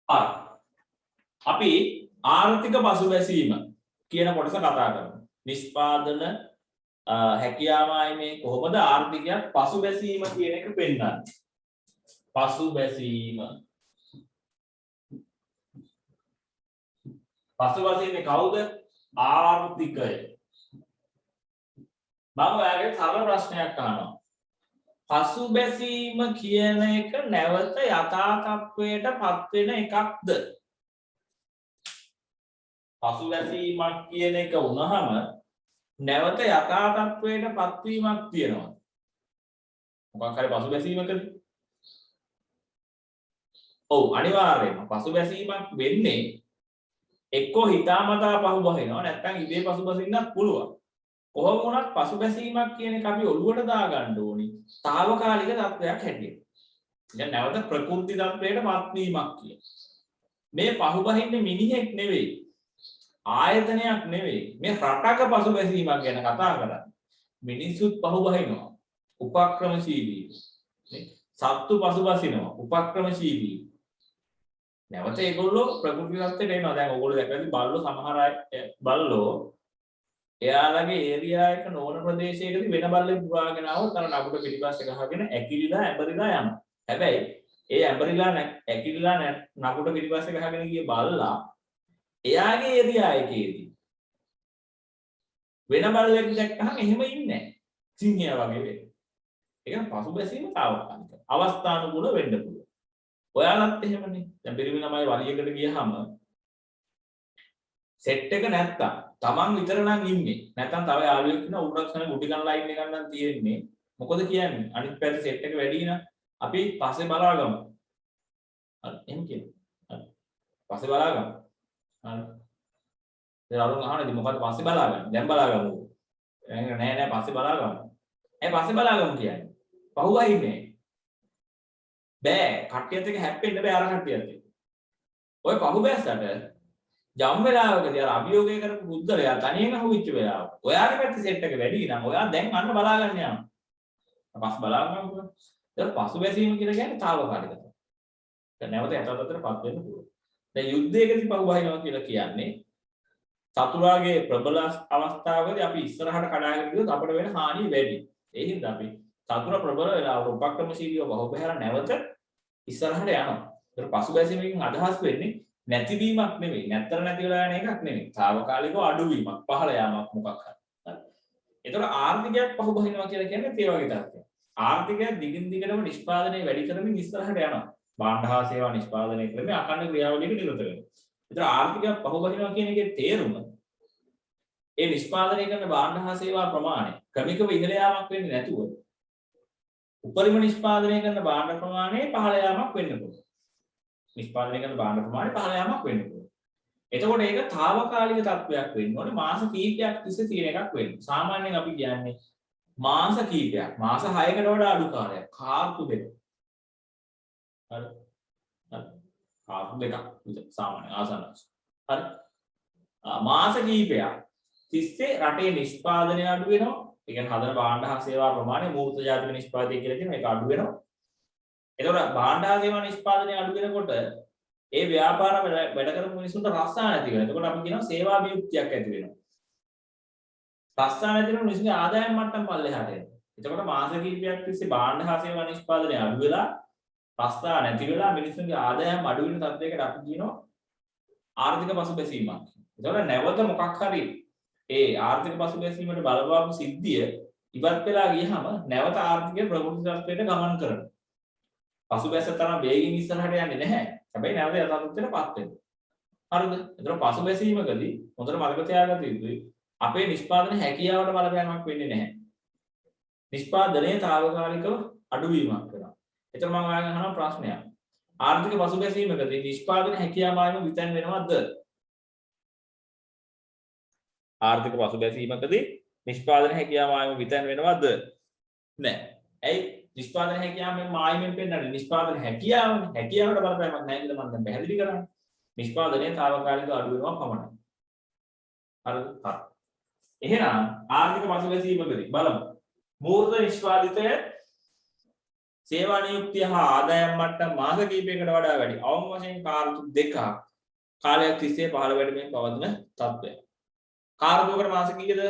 හරි. අපි ආර්ථික පසුබැසීම කියන කොටස කතා කරමු. නිෂ්පාදන හැකියාවයි කොහොමද ආර්ථිකයක් පසුබැසීම කියන එක පෙන්නන්නේ. පසුබැසීම. පසුබැසීමේ කවුද? ආර්ථිකය. මම ඔයාලට සරල ප්‍රශ්නයක් අහනවා. පසුබැසීම කියන එක නැවත යථා තත්වයටපත් වෙන එකක්ද? පසුබැසීමක් කියන එක වුණාම නැවත යථා තත්වයටපත් වීමක් තියෙනවා. මොකක් හරි පසුබැසීමකද? ඔව් අනිවාර්යයෙන්ම පසුබැසීමක් වෙන්නේ එක්කෝ හිතාමතා පහුබහිනවා නැත්නම් ඉබේ පසුබසින්නත් පුළුවන්. කොහොම වුණත් පසුබැසීමක් කියන එක අපි ඔළුවට දාගන්න ඕනි. తాවකාලික තත්වයක් හැටියට. දැන් නැවත ප්‍රකෘති තත්වයටපත් වීමක් කියන. මේ පහුබහින්නේ මිනිහෙක් නෙවෙයි. ආයතනයක් නෙවෙයි. මේ රටක පසුබැසීමක් ගැන කතා කරන්නේ. මිනිස්සුත් පහුබහිනවා. උපක්‍රමශීලී. සත්තු පසුබසිනවා. උපක්‍රමශීලී. නැවත ඒගොල්ලෝ ප්‍රකෘති තත්ත්වයට එනවා. දැන් ඕගොල්ලෝ දැක්කද බල්ලෝ සමහර අය බල්ලෝ එයාලගේ ඒරියා එක නොවන ප්‍රදේශයකදී වෙන බල්ලෙක් පුරාගෙන આવොත් අර නගුට පිටිපස්සේ ගහගෙන ඇකිලිලා ඇඹරිලා යනවා. හැබැයි ඒ ඇඹරිලා ඇකිලිලා නගුට පිටිපස්සේ ගහගෙන ගිය බල්ලා එයාගේ ඒරියා එකේදී වෙන බල්ලෙක් දැක්කහම එහෙම ඉන්නේ නැහැ. සිංහයා වගේ වෙන්නේ. ඒක පසුබැසීම තාවකාලික. අවස්ථානුකූල වෙන්න පුළුවන්. ඔයාලත් එහෙමනේ. දැන් පිරිමි ළමයි වලියකට ගියහම සෙට් එක නැත්තම් තමන් විතර නම් ඉන්නේ. නැත්තම් තව යාළුවෙක් ඉන්න උඩට යන ගුටි ගන්න ලයින් එකක් නම් තියෙන්නේ. මොකද කියන්නේ? අනිත් පැත්තේ සෙට් එක වැඩි නම් අපි පස්සේ බලාගමු. හරි එහෙම කියමු. හරි. පස්සේ බලාගමු. හරි. දැන් අරුන් අහන්නේ මොකද පස්සේ බලාගන්නේ? දැන් බලාගමු. නෑ නෑ පස්සේ බලාගමු. පස්සේ බලාගමු කියන්නේ. පහුවයින්නේ. බෑ කට්ටියත් එක හැප්පෙන්න බෑ අර කට්ටියත් එක්ක. ඔය පහුබැස්සට ජම් වෙලාවකදී අර අභියෝගය කරපු බුද්ධලයා තනියෙන් අහුවිච්ච වෙලාව. ඔයාගේ පැත්තේ සෙට් එක වැඩි නම් ඔයා දැන් අන්න බලාගන්න යනවා. පස් බලාගන්නකො. ඒක පසුබැසීම කියලා කියන්නේ తాවකාලික තමයි. දැන් නැවත යථාර්ථයටපත් වෙන්න පුළුවන්. දැන් යුද්ධයකදී පහුබහිනවා කියලා කියන්නේ සතුරාගේ ප්‍රබල අවස්ථාවකදී අපි ඉස්සරහට කඩාගෙන ගියොත් අපිට වෙන හානිය වැඩි. ඒ හින්දා අපි සතුර ප්‍රබල වෙලා උපක්‍රමශීලීව බහුබහැර නැවත ඉස්සරහට යනවා. ඒක පසුබැසීමකින් අදහස් වෙන්නේ නැතිවීමක් නෙවෙයි. නැත්තර නැති වෙලා යන එකක් නෙවෙයි. తాවකාලිකව අඩුවීමක්, පහළ යාමක් මොකක් හරි. හරි. ඒතකොට ආර්ථිකයක් පහුබහිනවා කියලා කියන්නේ ඒ වගේ තත්ත්වයක්. ආර්ථිකය දිගින් දිගටම නිෂ්පාදනය වැඩි කරමින් ඉස්සරහට යනවා. භාණ්ඩ හා සේවා නිෂ්පාදනය කරමින් අඛණ්ඩ ක්‍රියාවලියක නිරත වෙනවා. ඒතර ආර්ථිකයක් පහුබහිනවා කියන එකේ තේරුම ඒ නිෂ්පාදනය කරන භාණ්ඩ හා සේවා ප්‍රමාණය ක්‍රමිකව ඉහළ යාමක් වෙන්නේ නැතුව උපරිම නිෂ්පාදනය කරන භාණ්ඩ ප්‍රමාණය පහළ යාමක් වෙන්න පුළුවන්. නිෂ්පාදනය කරන භාණ්ඩ ප්‍රමාණය පහළ යාමක් වෙන්න පුළුවන්. එතකොට ඒක తాවකාලික තත්වයක් වෙන්න ඕනේ. මාස කීපයක් තිස්සේ තියෙන එකක් වෙන්න. සාමාන්‍යයෙන් අපි කියන්නේ මාස කීපයක්. මාස 6කට වඩා අඩු කාලයක්. කාර්තු දෙක. හරි. හරි. කාර්තු දෙකක් සාමාන්‍ය ආසන්නස්. හරි. මාස කීපයක් තිස්සේ රටේ නිෂ්පාදනය අඩු වෙනවා. ඒ කියන්නේ හදන භාණ්ඩ හා සේවා ප්‍රමාණය මූර්ත ජාතික නිෂ්පාදනය කියලා කියන එක අඩු වෙනවා. එතකොට භාණ්ඩ හා සේවා නිෂ්පාදනය අඩු වෙනකොට ඒ ව්‍යාපාර වැඩ කරපු මිනිස්සුන්ට රස්සා නැති වෙනවා. එතකොට අපි කියනවා සේවා විමුක්තියක් ඇති වෙනවා. රස්සා නැති වෙන මිනිස්සුන්ගේ ආදායම් මට්ටම පල්ලෙහාට එනවා. එතකොට මාස කිහිපයක් තිස්සේ භාණ්ඩ හා සේවා නිෂ්පාදනය අඩු වෙලා රස්සා නැති වෙලා මිනිස්සුන්ගේ ආදායම් අඩු වෙන තත්යකට අපි කියනවා ආර්ථික පසුබැසීමක්. එතකොට නැවත මොකක් හරි ඒ ආර්ථික පසුබැසීමට බලපාපු සිද්ධිය ඉවත් වෙලා ගියහම නැවත ආර්ථිකය ප්‍රකෘති තත්ත්වයට ගමන් කරනවා. පසුබැස තරම් වේගින් ඉස්සරහට යන්නේ නැහැ. හැබැයි නැවත යථාර්ථයටපත් වෙනවා. හරිද? එතකොට පසුබැසීමකදී හොඳට මතක තියාගන්න යුතුයි අපේ නිෂ්පාදන හැකියාවට බලපෑමක් වෙන්නේ නැහැ. නිෂ්පාදනයේ తాවකාලිකව අඩුවීමක් වෙනවා. එතකොට මම ඔයාලගෙන් අහන ප්‍රශ්නයක්. ආර්ථික පසුබැසීමකදී නිෂ්පාදන හැකියාවම විතන් වෙනවද? ආර්ථික පසුබැසීමකදී නිෂ්පාදන හැකියාවම විතන් වෙනවද? නැහැ. ඇයි? නිෂ්පාදන හැකියාවෙන් මායිමෙන් පෙන්නන්නේ නිෂ්පාදන හැකියාවනේ. හැකියාවට බලපෑමක් නැහැ කියලා මම දැන් පැහැදිලි කරන්නේ. නිෂ්පාදනයේ తాවකාලිකව අඩු වෙනවා පමණයි. හරිද? හරි. එහෙනම් ආර්ථික පසුබැසීමකදී බලමු. මූර්ත නිෂ්පාදිතය සේවා නියුක්තිය හා ආදායම් මට්ටම මාස කිහිපයකට වඩා වැඩි. අවම වශයෙන් කාර්තු දෙකක් කාලයක් තිස්සේ පහළ වැඩිමින් පවතින තත්ත්වය. කාර්තුවකට මාස කීයද?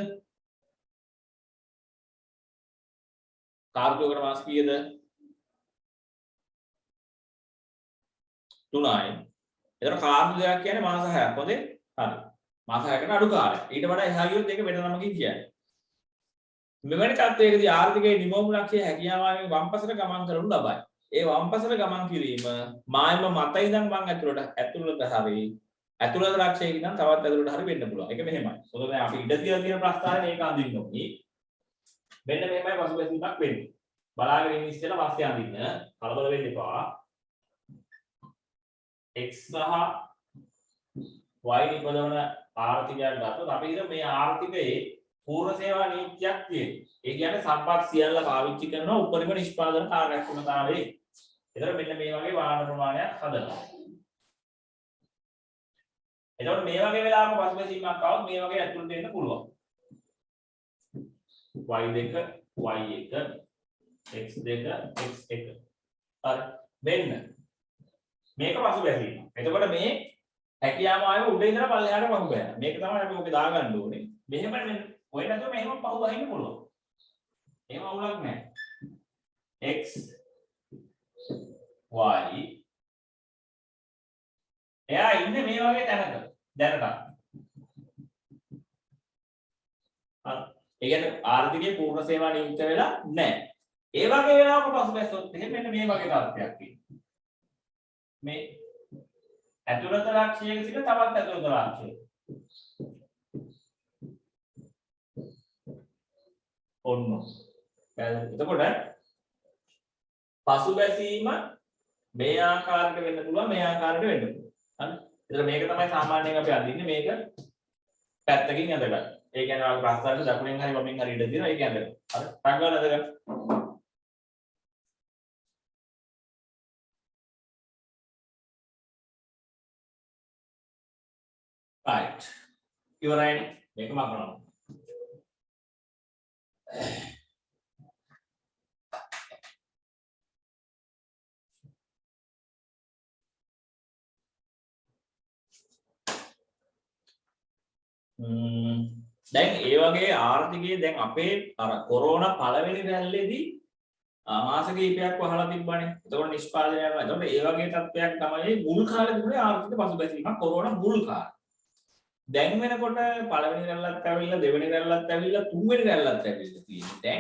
කාර්තුවකට මාස කීයද? 3යි. එතකොට කාර්තු දෙකක් කියන්නේ මාස 6ක්. හොඳේ? හරි. මාස 6කට අඩු කාලයක්. ඊට වඩා එහා ගියොත් ඒක වෙන නමකින් කියන්නේ. මෙවැනි තත්ත්වයකදී ආර්ථිකයේ නිමවුම් ලක්ෂ්‍ය හැකියාවෙන් වම්පසට ගමන් කරනු ලබයි. ඒ වම්පසට ගමන් කිරීම මායම මත ඉඳන් මං ඇතුළට හරි ඇතුළත ලක්ෂයක ඉඳන් තවත් ඇතුළට හරි වෙන්න පුළුවන්. ඒක මෙහෙමයි. මොකද දැන් අපි ඉඳ තියලා තියෙන ප්‍රස්තාවනේ මේක අඳින්න ඕනි. මෙන්න මෙහෙමයි පසුබැසීමක් වෙන්නේ. බලාගෙන ඉන්න ඉස්සෙල්ලා පස්සේ අඳින්න. කලබල වෙන්න එපා. x සහ y නිපදවන ආර්ථිකයක් ගත්තොත් අපි හිතමු මේ ආර්ථිකයේ පූර්ව සේවා නීතියක් තියෙනවා. ඒ කියන්නේ සම්පත් සියල්ල පාවිච්චි කරනවා උපරිම නිෂ්පාදන කාර්යක්ෂමතාවයේ. ඒතර මෙන්න මේ වගේ වාහන ප්‍රමාණයක් හදනවා. එතකොට මේ වගේ වෙලාවක පසුබැසීමක් આવොත් මේ වගේ ඇතුළට එන්න පුළුවන්. y2 y1 x2 x1. හරි. මෙන්න මේක පසුබැසීම. එතකොට මේ හැකියාව ආයෙ උඩ ඉඳලා පල්ලෙහාට පහු ගන්නවා. මේක තමයි අපි ඔකේ දාගන්න ඕනේ. මෙහෙම නෙමෙයි. ඔය නැතුව මෙහෙම පහු ගහින්න පුළුවන්. එහෙම අවුලක් නැහැ. x y එයා ඉන්නේ මේ වගේ තැනක දැනට. හරි. ඒ කියන්නේ ආර්ථිකයේ පූර්ණ සේවා නියුක්ත වෙලා නැහැ. ඒ වගේ වෙලාවක පසුබැස්සොත් එහෙම මෙන්න මේ වගේ තත්ත්වයක් තියෙනවා. මේ ඇතුළත ලක්ෂයක සිට තවත් ඇතුළත ලක්ෂයක. ඔන්න. එතකොට පසුබැසීම මේ ආකාරයට වෙන්න පුළුවන් මේ ආකාරයට වෙන්න පුළුවන්. හරි. එතකොට මේක තමයි සාමාන්‍යයෙන් අපි අඳින්නේ මේක පැත්තකින් ඇඳගන්න. ඒ කියන්නේ අපි ප්‍රස්තාවයේ දකුණෙන් හරි වමෙන් හරි ඉඳ දිනවා ඒක ඇඳගන්න. හරි. ටග්ගල ඇඳගන්න. right. ඉවරයි. මේක මම කරනවා. දැන් ඒ වගේ ආර්ථිකයේ දැන් අපේ අර කොරෝනා පළවෙනි රැල්ලේදී මාස කිහිපයක් වහලා තිබ්බනේ. එතකොට නිෂ්පාදනය යනවා. එතකොට ඒ වගේ තත්ත්වයක් තමයි මුල් කාලේ තිබුණේ ආර්ථික පසුබැසීමක් කොරෝනා මුල් කාලේ. දැන් වෙනකොට පළවෙනි රැල්ලත් ඇවිල්ලා දෙවෙනි රැල්ලත් ඇවිල්ලා තුන්වෙනි රැල්ලත් ඇවිල්ලා තියෙන්නේ.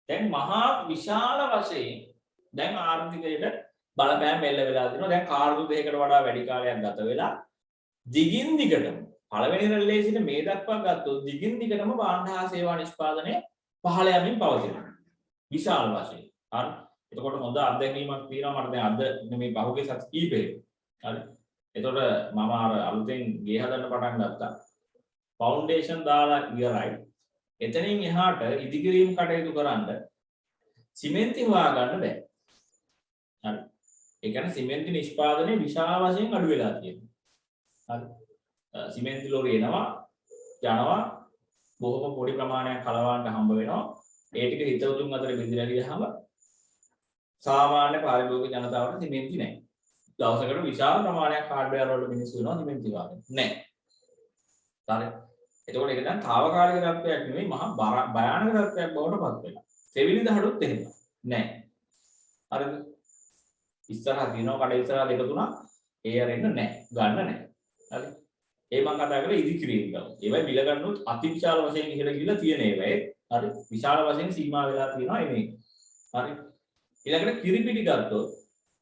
දැන් මහා විශාල වශයෙන් දැන් ආර්ථිකයට බලපෑම් එල්ල වෙලා තිනවා. දැන් කාර්තු දෙකකට වඩා වැඩි කාලයක් ගත වෙලා දිගින් දිගටම පළවෙනි රැල්ලේ සිට මේ දක්වා ගත්තොත් දිගින් දිගටම භාණ්ඩ හා සේවා නිෂ්පාදනය පහළ යමින් පවතිනවා. විශාල වශයෙන්. හරි. එතකොට හොඳ අත්දැකීමක් තියෙනවා මට දැන් අද මේ පහුගිය සති කීපෙක. හරි. එතකොට මම අර අලුතෙන් ගේ හදන්න පටන් ගත්තා. ෆවුන්ඩේෂන් දාලා ඉවරයි. එතනින් එහාට ඉදිකිරීම් කටයුතු කරන්න සිමෙන්ති හොයාගන්න බෑ. හරි. ඒ කියන්නේ සිමෙන්ති නිෂ්පාදනය විශාල වශයෙන් අඩු වෙලා තියෙනවා. හරි. සිමෙන්ති ලෝරි එනවා යනවා බොහොම පොඩි ප්‍රමාණයක් කලවන්න හම්බ වෙනවා. ඒ ටික හිතවතුන් අතර බෙදලා ගියහම සාමාන්‍ය පාරිභෝගික ජනතාවට සිමෙන්ති නැහැ. දවසකට විශාල ප්‍රමාණයක් හાર્ඩ්වෙයාර් වල මිනිස්සු වෙනවා සිමෙන්ති වාගෙන. නැහැ. හරි. එතකොට ඒක දැන් తాවකාලික තත්ත්වයක් නෙවෙයි මහා භයානක තත්ත්වයක් බවට පත් වෙනවා. සෙවිලි දහඩුත් එහෙම නැහැ. හරිද? ඉස්සරහ දිනව කඩ ඉස්සරහ දෙක තුනක් ඒ අරින්න නැහැ. ගන්න නැහැ. හරි. ඒ මම කතා කරලා ඉදිකිරීම ගමු. ඒවයි මිල ගන්නොත් අතිවිශාල වශයෙන් ඉහළ ගිහිලා තියෙන ඒවා. හරි. විශාල වශයෙන් සීමා වෙලා තියෙනවා එනේ. හරි. ඊළඟට කිරිපිටි ගත්තොත්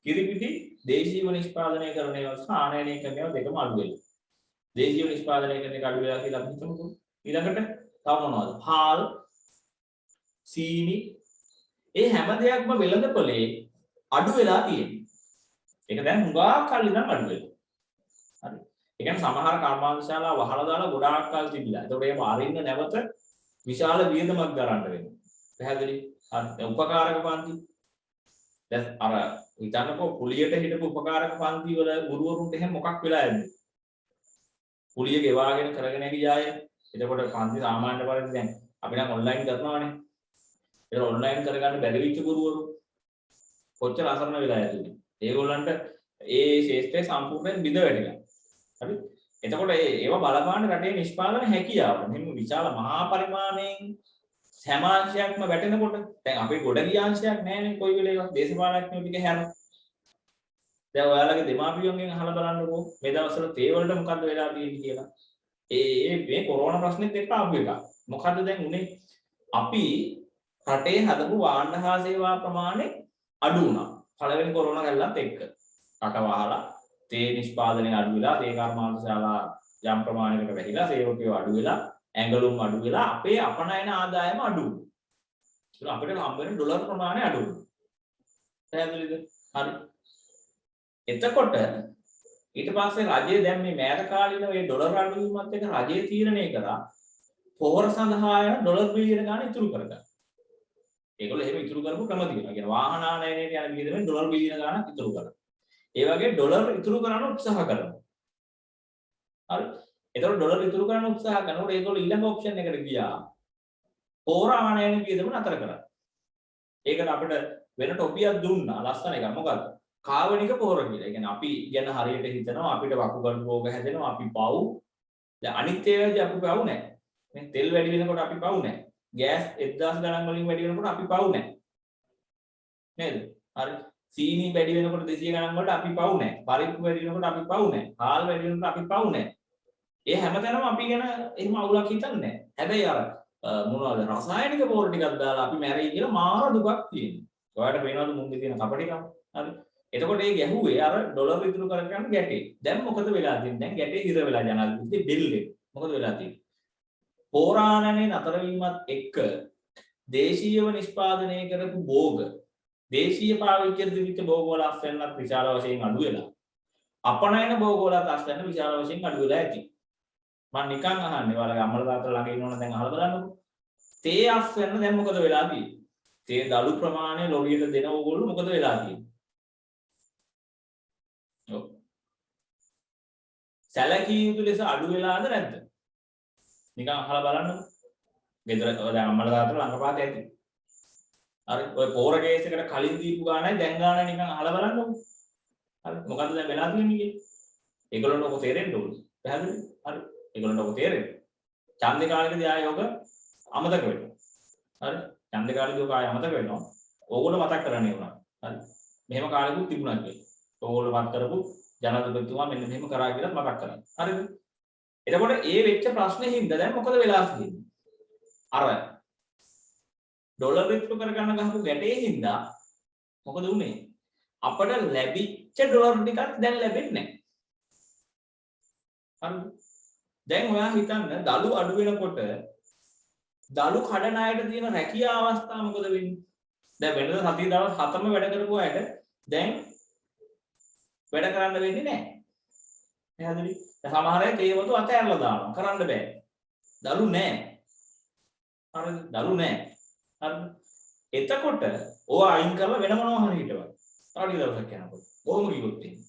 කිරිපිටි දේශීය නිෂ්පාදනය කරන ඒවා සහ ආනයනය කරන ඒවා දෙකම අඩු වෙනවා. දේශීය නිෂ්පාදනය කරන එක අඩු වෙලා කියලා අපි හිතමුකෝ. ඊළඟට තව මොනවද? පාල්, සීනි ඒ හැම දෙයක්ම වෙළඳපොලේ අඩු වෙලා තියෙනවා. ඒක දැන් හුඟා කල් ඉඳන් අඩු වෙනවා. හරි. ඒ කියන්නේ සමහර කර්මාන්තශාලා වහලා දාලා ගොඩාක් කල් තිබිලා. ඒතකොට ඒව අරින්න නැවත විශාල වියදමක් දරන්න වෙනවා. පැහැදිලි? හරි. උපකාරක පන්ති. දැන් අර හිතන්නකෝ කුලියට හිටපු උපකාරක පන්ති වල ගුරුවරුන්ට එහෙම මොකක් වෙලා යන්නේ? කුලිය ගෙවාගෙන කරගෙන ගියාය. එතකොට පන්ති සාමාන්‍ය පරිදි දැන් අපි නම් ඔන්ලයින් කරනවානේ. ඒක ඔන්ලයින් කරගන්න බැරි වෙච්ච ගුරුවරු කොච්චර අසරණ වෙලා ඇතිද? ඒගොල්ලන්ට ඒ ශේෂ්ත්‍රය සම්පූර්ණයෙන් බිඳ වැටිලා. හරි? එතකොට ඒව බලපාන රටේ නිෂ්පාදන හැකියාව. මෙන්න විශාල මහා පරිමාණයෙන් සමාංශයක්ම වැටෙනකොට දැන් අපේ ගොඩ ගියාංශයක් නැහැනේ කොයි වෙලේවත් දේශපාලඥයෝ ටික හැර. දැන් ඔයාලගේ දෙමාපියන්ගෙන් අහලා බලන්නකෝ මේ දවස්වල තේ වලට මොකද්ද වෙලා තියෙන්නේ කියලා. මේ කොරෝනා ප්‍රශ්නෙත් එක්ක ආපු එක. මොකද්ද දැන් උනේ? අපි රටේ හදපු වාහන හා සේවා ප්‍රමාණය අඩු වුණා. පළවෙනි කොරෝනා ගැල්ලත් එක්ක. රට වහලා තේ නිෂ්පාදනය අඩු වෙලා තේ කර්මාන්ත ශාලා යම් ප්‍රමාණයකට වැඩිලා සේවකයෝ අඩු වෙලා ඇඟලුම් අඩු වෙලා අපේ අපනයන ආදායම අඩු වුණා. ඒක අපිට හම්බ වෙන ඩොලර් ප්‍රමාණය අඩු වුණා. පැහැදිලිද? හරි. එතකොට ඊට පස්සේ රජය දැන් මේ මෑත කාලීන මේ ඩොලර් අඩු වීමත් එක්ක රජය තීරණය කරා පොහොර සඳහා යන ඩොලර් බිලියන ගාණ ඉතුරු කරගන්න. ඒගොල්ලෝ එහෙම ඉතුරු කරපු ක්‍රම තියෙනවා. කියන්නේ වාහන ආනයනයට යන විදිහට ඩොලර් බිලියන ගාණක් ඉතුරු කරනවා. ඒ වගේ ඩොලර් ඉතුරු කරන්න උත්සාහ කරනවා. හරි. ඒතකොට ඩොලර් ඉතුරු කරන්න උත්සාහ කරනකොට ඒගොල්ලෝ ඊළඟ ඔප්ෂන් එකට ගියා. පොහොර ආනයන වියදම නතර කරා. ඒකට අපිට වෙන ටොපියක් දුන්නා. ලස්සන එකක්. මොකද්ද? කාවනික පොහොර කියලා. ඒ කියන්නේ අපි ගැන හරියට හිතනවා අපිට වකුගඩු රෝග හැදෙනවා අපි පව්. දැන් අනිත් ඒවාදී අපි පව් නැහැ. මේ තෙල් වැඩි වෙනකොට අපි පව් නැහැ. ගෑස් 1000 ගණන් වලින් වැඩි වෙනකොට අපි පව් නැහැ. නේද? හරි. සීනි වැඩි වෙනකොට 200 ගණන් වලට අපි පව් නැහැ. පරිප්පු වැඩි වෙනකොට අපි පව් නැහැ. හාල් වැඩි වෙනකොට අපි පව් නැහැ. ඒ හැමතැනම අපි ගැන එහෙම අවුලක් හිතන්නේ නැහැ. හැබැයි අර මොනවද රසායනික පොහොර ටිකක් දාලා අපි මැරෙයි කියලා මාර දුකක් තියෙනවා. ඔයාලට පේනවද මුංගේ තියෙන කපටිකම? හරි. එතකොට ඒ ගැහුවේ අර ඩොලර් ඉතුරු කරගන්න ගැටේ. දැන් මොකද වෙලා තියෙන්නේ? දැන් ගැටේ හිර වෙලා ජනාධිපති බිල් එක. මොකද වෙලා තියෙන්නේ? පෝරාණනේ නතර වීමත් එක්ක දේශීයව නිෂ්පාදනය කරපු භෝග දේශීය පාවිච්චියට දීච්ච භෝග වල අස්වැන්නත් විශාල වශයෙන් අඩු වෙලා අපනයන භෝග වලත් අස්වැන්න විශාල වශයෙන් අඩු වෙලා ඇති. මම නිකන් අහන්නේ ඔයාලගේ අම්මලා තාත්තලා ළඟ ඉන්නවනම් දැන් අහලා බලන්නකෝ. තේ අස්වැන්න දැන් මොකද වෙලා තියෙන්නේ? තේ දළු ප්‍රමාණය ලොරියට දෙන ඕගොල්ලෝ මොකද වෙලා තියෙන්නේ? ඔව්. සැලකිය යුතු ලෙස අඩු වෙලාද නැද්ද? නිකන් අහලා බලන්නකෝ. ගෙදර දැන් අම්මලා තාත්තලා ළඟපාත ඇති. හරි ඔය පෝර කේස් එකට කලින් දීපු ගානයි දැන් ගානයි නිකන් අහලා බලන්නකෝ. හරි මොකද්ද දැන් වෙලා තියෙන්නේ කියන්නේ? ඒගොල්ලන්ට ඔක තේරෙන්න ඕනේ. පැහැදිලිද? හරි. ඒගොල්ලන්ට ඔක තේරෙන්නේ. ඡන්දේ කාලෙකදී ආයෙ ඔක අමතක වෙනවා. හරි. ඡන්දේ කාලෙදී ඔක ආයෙ අමතක වෙනවා. ඕගොල්ලෝ මතක් කරන්නේ උනා. හරි. මෙහෙම කාලෙකුත් තිබුණා කියලා. ඕගොල්ලෝ මතක් කරපු ජනාධිපතිතුමා මෙන්න මෙහෙම කරා කියලා මතක් කරගන්න. හරිද? එතකොට ඒ වෙච්ච ප්‍රශ්නේ හින්දා දැන් මොකද වෙලා තියෙන්නේ? අර ඩොලර් ඉතුරු කරගන්න ගහපු ගැටේ හින්දා මොකද උනේ? අපිට ලැබිච්ච ඩොලර් ටිකක් දැන් ලැබෙන්නේ නැහැ. හරිද? දැන් ඔයා හිතන්න දළු අඩු වෙනකොට දළු කඩන අයට තියෙන රැකියා අවස්ථා මොකද වෙන්නේ? දැන් වෙනද සතිය දවස් 7ම වැඩ කරපු අයට දැන් වැඩ කරන්න වෙන්නේ නැහැ. පැහැදිලි? සමහර අය තේවතු අතහැරලා දානවා. කරන්න බෑ. දළු නැහැ. හරිද? දළු නැහැ. හරිද? එතකොට ඕවා අයින් කරලා වෙන මොනවා හරි හිටවන්න. තව දවසක් යනකොට. කොහොම කිව්වොත් එන්නේ.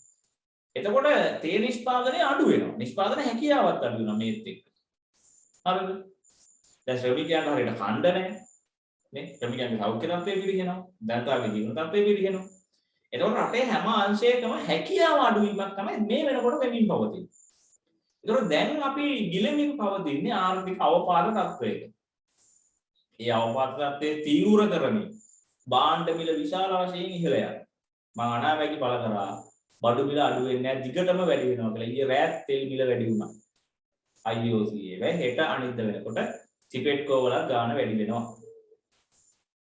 එතකොට තේ නිෂ්පාදනය අඩු වෙනවා. නිෂ්පාදන හැකියාවත් අඩු වෙනවා මේත් එක්ක. හරිද? දැන් ශ්‍රමිකයන්ට හරියට ඛණ්ඩ නැහැ. නේ? ශ්‍රමිකයන්ගේ සෞඛ්‍ය තත්ත්වය පිළිගෙනවා. දන්තාගේ ජීවන තත්ත්වය පිළිගෙනවා. එතකොට රටේ හැම අංශයකම හැකියාව අඩු වීමක් තමයි මේ වෙනකොට වෙමින් පවතින්නේ. ඒතකොට දැන් අපි ගිලෙමින් පවතින්නේ ආර්ථික අවපාත තත්ත්වයක. ඒ අවපාත තත්ත්වයේ තීව්‍ර කරමින් භාණ්ඩ මිල විශාල වශයෙන් ඉහළ යනවා. මම අනාවැකි පළ කරා බඩු මිල අඩු වෙන්නේ නැහැ දිගටම වැඩි වෙනවා කියලා. ඊයේ රෑත් තෙල් මිල වැඩි වුණා. IOC එකේ හෙට අනිද්ද වෙනකොට සිපෙට්කෝ වල ගාණ වැඩි වෙනවා.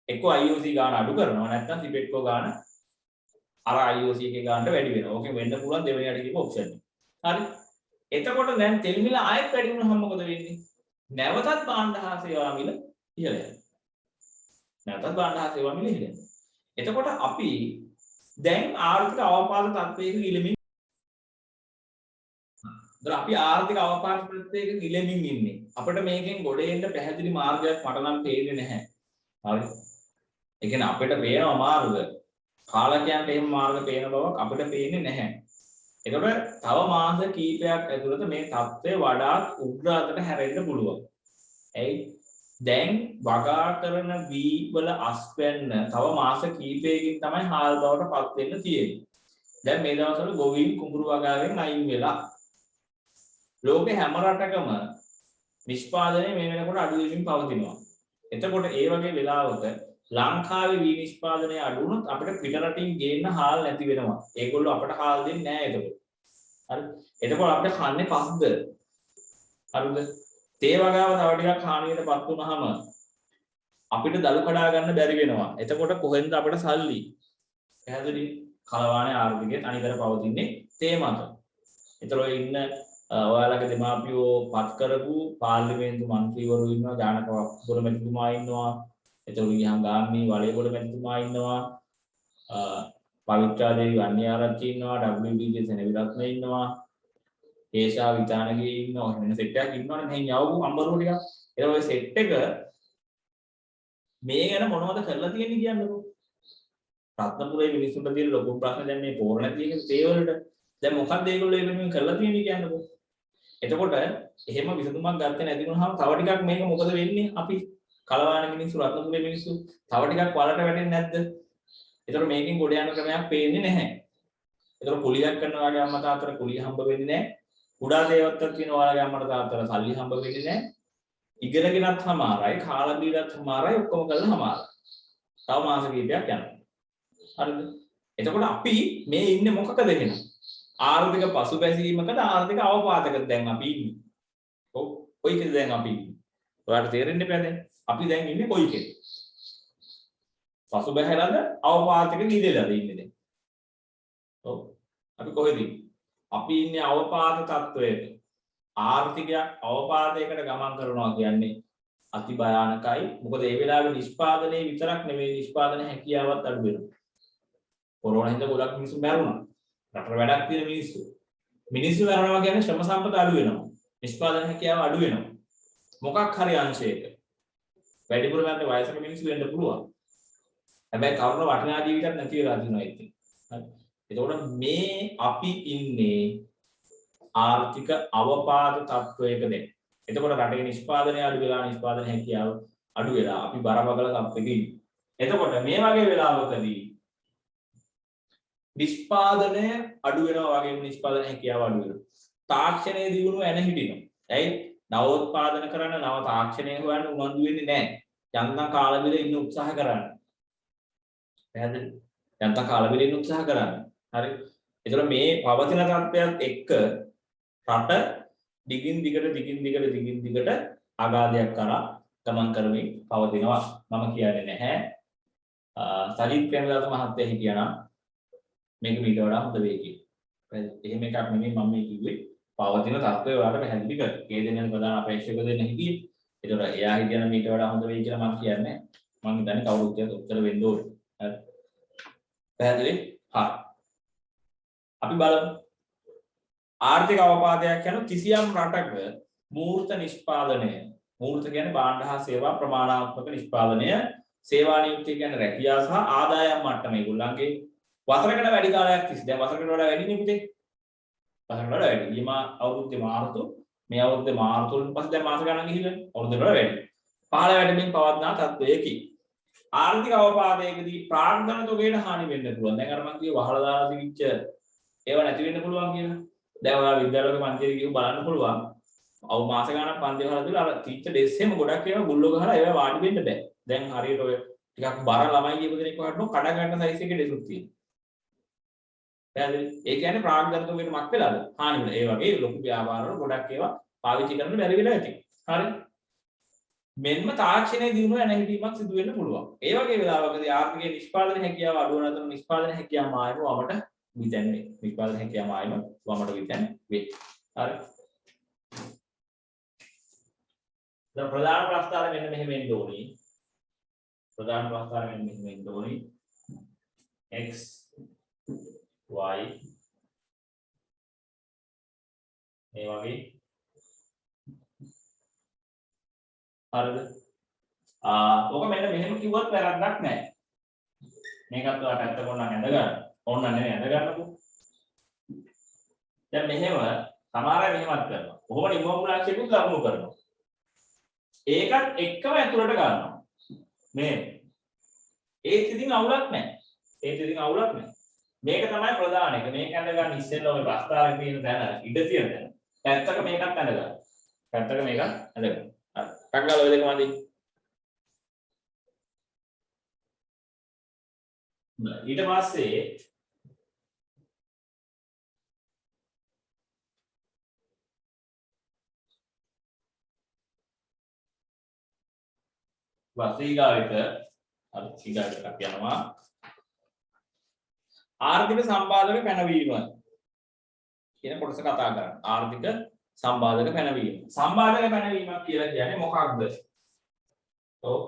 එක්ක IOC ගාණ අඩු කරනවා නැත්නම් සිපෙට්කෝ ගාණ අර IOC එකේ ගාණට වැඩි වෙනවා. ඕකෙන් වෙන්න පුළුවන් දෙවෙනි අඩ කියපු ඔප්ෂන් එක. හරි. එතකොට දැන් තෙල් මිල ආයෙත් වැඩි වුණාම මොකද වෙන්නේ? නැවතත් භාණ්ඩ හා සේවා මිල ඉහළ යනවා. නැවතත් භාණ්ඩ හා සේවා මිල ඉහළ යනවා. එතකොට අපි දැන් ආර්ථික අවපාත තත්ත්වයක ගිලෙමින් අපි ආර්ථික අවපාත තත්ත්වයක ගිලෙමින් ඉන්නේ. අපිට මේකෙන් ගොඩ එන්න පැහැදිලි මාර්ගයක් මට නම් පේන්නේ නැහැ. හරි. ඒ කියන්නේ අපිට පේනවා මාර්ග. කාලකයන්ට එහෙම මාර්ග පේන බවක් අපිට පේන්නේ නැහැ. ඒකට තව මාස කීපයක් ඇතුළත මේ තත්ත්වය වඩාත් උග්‍ර අතට හැරෙන්න පුළුවන්. ඇයි? දැන් වගා කරන වී වල අස්වැන්න තව මාස කිහිපයකින් තමයි හාල් බවට පත් වෙන්න තියෙන්නේ. දැන් මේ දවස්වල ගොවීන් කුඹුරු වගාවෙන් අයින් වෙලා ලෝකේ හැම රටකම නිෂ්පාදනය මේ වෙනකොට අඩු වෙමින් පවතිනවා. එතකොට ඒ වගේ වෙලාවක ලංකාවේ වී නිෂ්පාදනය අඩු වුණොත් අපිට පිට රටින් ගේන්න හාල් නැති වෙනවා. ඒගොල්ලෝ අපට හාල් දෙන්නේ නැහැ එතකොට. හරි. එතකොට අපිට කන්නේ පස්ද? හරිද? තේ වගාව තව ටිකක් හානියටපත් වුනහම අපිට දළු කඩා ගන්න බැරි වෙනවා. එතකොට කොහෙන්ද අපිට සල්ලි? පැහැදිලි? කලවානේ ආර්ථිකයත් අනිතර පවතින්නේ තේ මත. ඒතර ඔය ඉන්න ඔයාලගේ දෙමාපියෝ පත් කරපු පාර්ලිමේන්තු මන්ත්‍රීවරු ඉන්නවා, ජානක වක්කුර මැතිතුමා ඉන්නවා, එතකොට ගියහම ගාම්මී වලේගොඩ මැතිතුමා ඉන්නවා, පවිත්‍රාදේවි වන්නිආරච්චි ඉන්නවා, WDG සෙනවිරත්න ඉන්නවා, ඒෂා විතානගේ ඉන්නවා. වෙන සෙට් එකක් ඉන්නවනේ මෙහෙන් යවපු අම්බරුව ටික. ඒ ඔය සෙට් එක මේ ගැන මොනවද කරලා තියෙන්නේ කියන්නකෝ. රත්නපුරේ මිනිස්සුන්ට තියෙන ලොකු ප්‍රශ්න දැන් මේ පෝර නැති එක තේ වලට. දැන් මොකක්ද ඒගොල්ලෝ ඒ වෙනුවෙන් කරලා තියෙන්නේ කියන්නකෝ. එතකොට එහෙම විසඳුමක් ගත්තේ නැති වුණාම තව ටිකක් මේක මොකද වෙන්නේ? අපි කලවාන මිනිස්සු රත්නපුරේ මිනිස්සු තව ටිකක් වලට වැටෙන්නේ නැද්ද? ඒතර මේකෙන් ගොඩ යන ක්‍රමයක් පේන්නේ නැහැ. ඒතර කුලියක් කරනවා වගේ අම්මා තාත්තට කුලිය හම්බ වෙන්නේ නැහැ. කුඩා දේවත්තක් කියන ඔයාලගේ අම්මට තාත්තට සල්ලි හම්බ වෙන්නේ නැහැ. ඉගෙනගෙනත් හමාරයි, කාලා බීලත් හමාරයි, ඔක්කොම කරලා හමාරයි. තව මාස කිහිපයක් යනවා. හරිද? එතකොට අපි මේ ඉන්නේ මොකකද එහෙනම්? ආර්ථික පසුබැසීමකද ආර්ථික අවපාතකද දැන් අපි ඉන්නේ? ඔව්. කොයිකද දැන් අපි ඉන්නේ? ඔයාලට තේරෙන්නේ නැහැ දැන්. අපි දැන් ඉන්නේ කොයිකද? පසුබැහැලාද අවපාතක නිදෙලාද ඉන්නේ දැන්? ඔව්. අපි කොහෙද ඉන්නේ? අපි ඉන්නේ අවපාත තත්වයක. ආර්ථිකයක් අවපාතයකට ගමන් කරනවා කියන්නේ අති භයානකයි. මොකද ඒ වෙලාවේ නිෂ්පාදනයේ විතරක් නෙමෙයි නිෂ්පාදන හැකියාවත් අඩු වෙනවා. කොරෝනා හින්දා ගොඩක් මිනිස්සු මැරුණා. රටට වැඩක් තියෙන මිනිස්සු. මිනිස්සු මැරෙනවා කියන්නේ ශ්‍රම සම්පත අඩු වෙනවා. නිෂ්පාදන හැකියාව අඩු වෙනවා. මොකක් හරි අංශයක. වැඩිපුර මැරෙන වයසක මිනිස්සු වෙන්න පුළුවන්. හැබැයි කවුරුන වටිනා ජීවිතයක් නැති වෙලා දිනවා ඉතින්. හරි. එතකොට මේ අපි ඉන්නේ ආර්ථික අවපාත තත්වයකද. එතකොට රටේ නිෂ්පාදනය අඩු වෙලා නිෂ්පාදන හැකියාව අඩු වෙලා අපි බරපතල තත්ත්වයක ඉන්නේ. එතකොට මේ වගේ වෙලාවකදී නිෂ්පාදනය අඩු වෙනවා වගේම නිෂ්පාදන හැකියාව අඩු වෙනවා. තාක්ෂණයේ දියුණුව එන හිටිනවා. ඇයි? නවෝත්පාදන කරන්න නව තාක්ෂණය හොයන්න උනන්දු වෙන්නේ නැහැ. යන්තම් කාල බිල ඉන්න උත්සාහ කරන්න. පැහැදිලි? යන්තම් කාල බිල ඉන්න උත්සාහ කරන්න. හරි. ඒතකොට මේ පවතින තත්ත්වයක් එක්ක රට දිගින් දිගට ආගාධයක් කරා ගමන් කරමින් පවතිනවා. මම කියන්නේ නැහැ. සජිත් ප්‍රේමදාස මහත්තයා හිටියානම් මේක ඊට වඩා හොඳ වෙයි කියලා. එහෙම එකක් නෙමෙයි මම මේ කිව්වේ. පවතින තත්ත්වය ඔයාලට පැහැදිලි කර. ඒ දෙන්නේ ප්‍රධාන අපේක්ෂක දෙන්න හිටියේ. ඒතකොට එයා හිටියනම් ඊට වඩා හොඳ වෙයි කියලා මම කියන්නේ. මම හිතන්නේ කවුරුත් ඒක උත්තර වෙන්න ඕනේ. හරි. පැහැදිලි? හරි. අපි බලමු. ආර්ථික අවපාතයක් යන කිසියම් රටක මූර්ත නිෂ්පාදනය. මූර්ත කියන්නේ භාණ්ඩ හා සේවා ප්‍රමාණාත්මක නිෂ්පාදනය. සේවා නියුක්තිය කියන්නේ රැකියාව සහ ආදායම් මට්ටම ඒගොල්ලන්ගේ වසරකට වැඩි කාලයක් තිස්සේ. දැන් වසරකට වඩා වැඩිනේ පුතේ. වසරකට වඩා වැඩි. ඊම අවුරුද්දේ මාර්තු මේ අවුරුද්දේ මාර්තු වලින් පස්සේ දැන් මාස ගණන් ගිහිල්ලා අවුරුද්දකට වඩා වැඩි. පහළ වැඩමින් පවත්නා තත්වයකි. ආර්ථික අවපාතයකදී ප්‍රාග්ධන තොගයට හානි වෙන්න පුළුවන්. දැන් අර මම කිව්ව වහලා දාලා තිබිච්ච ඒව නැති වෙන්න පුළුවන් කියලා. දැන් ඔයාලා විද්‍යාලවල පන්තියේ ගිහුව බලන්න පුළුවන්. අවු මාස ගණන් පන්ති වල දාලා අර තීච්ච ඩෙස් එහෙම ගොඩක් ඒවා ගුල්ලෝ ගහලා ඒවා වාඩි වෙන්න බෑ. දැන් හරියට ඔය ටිකක් බර ළමයි කියපු දෙනෙක් වහන්න කඩ ගන්න සයිස් එකේ ඩෙසුත් තියෙනවා. පැහැදිලි? ඒ කියන්නේ ප්‍රාග්ධන තොගයට මක් වෙලාද? හානි වෙලා. ඒ වගේ ලොකු ව්‍යාපාරවල ගොඩක් ඒවා පාවිච්චි කරන්න බැරි වෙලා ඇති. හරි? මෙන්ම තාක්ෂණයේ දියුණුව නැහිටීමක් සිදු වෙන්න පුළුවන්. ඒ වගේ වෙලාවකදී ආර්ථිකයේ නිෂ්පාදන හැකියාව අඩු වෙන අතර නිෂ්පාදන හැකියාව මායම වමට විතන්නේ. නිෂ්පාදන හැකියාව මායම වමට විතන්නේ වේ. හරි. දැන් ප්‍රධාන ප්‍රස්තාවය මෙන්න මෙහෙම එන්න ඕනේ. ප්‍රධාන ප්‍රස්තාවය මෙන්න මෙහෙම එන්න ඕනේ. x y මේ වගේ හරිද? ඔක මෙන්න මෙහෙම කිව්වත් වැරද්දක් නැහැ. මේකත් ඔයාලට ඇත්ත කොන්න ඇඳ ගන්න. ඕන්න නෙමෙයි ඇඳ ගන්නකො. දැන් මෙහෙම සමහර අය මෙහෙමත් කරනවා. කොහොම නිමෝමුලාක්ෂයකුත් ලකුණු කරනවා. ඒකත් එක්කම ඇතුළට ගන්නවා. මේ ඒත් ඉතින් අවුලක් නැහැ. මේක තමයි ප්‍රධාන එක. මේක ඇඳ ගන්න ඉස්සෙල්ලා ඔය ප්‍රස්තාවයේ තියෙන තැන ඉඩ තියෙන තැන. පැත්තක මේකත් ඇඳ ගන්න. පැත්තක මේකත් ඇඳ ගන්න. හරි. ටක්ගාලා ඔය දෙක මදි. ඊට පස්සේ වසීගාවිත හරි සීගාවිතක් යනවා. ආර්ථික සම්පාදක පැනවීම කියන කොටස කතා කරන්නේ. ආර්ථික සම්පාදක පැනවීම. සම්පාදක පැනවීමක් කියලා කියන්නේ මොකක්ද? ඔව්.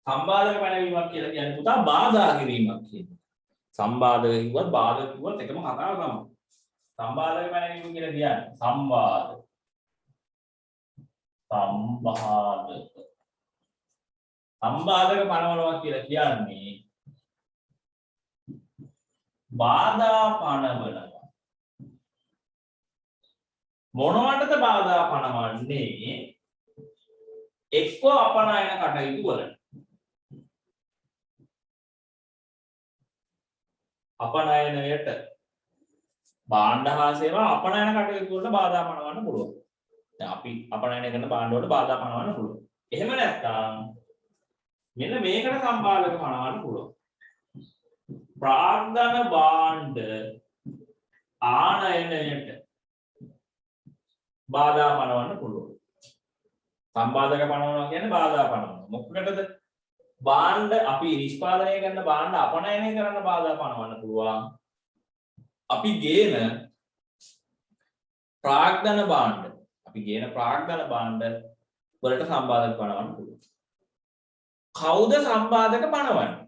සම්පාදක පැනවීමක් කියලා කියන්නේ පුතා බාධා කිරීමක් කියන්නේ. සම්පාදක කිව්වත් බාධක කිව්වත් එකම කතාව තමයි. සම්පාදක පැනවීම කියලා කියන්නේ සම්පාදක පනවනවා කියලා කියන්නේ බාධා පනවනවා. මොනවටද බාධා පනවන්නේ? එක්ක අපනයන කටයුතු වලට. අපනයනයට භාණ්ඩ හා සේවා අපනයන කටයුතු වලට බාධා පනවන්න පුළුවන්. දැන් අපි අපනයන කරන භාණ්ඩ වලට බාධා පනවන්න පුළුවන්. එහෙම නැත්නම් මෙන්න මේකට සම්පාදක පනවන්න පුළුවන්. ප්‍රාග්ධන භාණ්ඩ ආනයනයට බාධා පනවන්න පුළුවන්. සම්පාදක පනවනවා කියන්නේ බාධා පනවනවා. මොකකටද? භාණ්ඩ අපි නිෂ්පාදනය කරන භාණ්ඩ අපනයනය කරන්න බාධා පනවන්න පුළුවන්. අපි ගේන ප්‍රාග්ධන භාණ්ඩ වලට සම්පාදක පනවන්න පුළුවන්. කවුද සම්පාදක පනවන්නේ?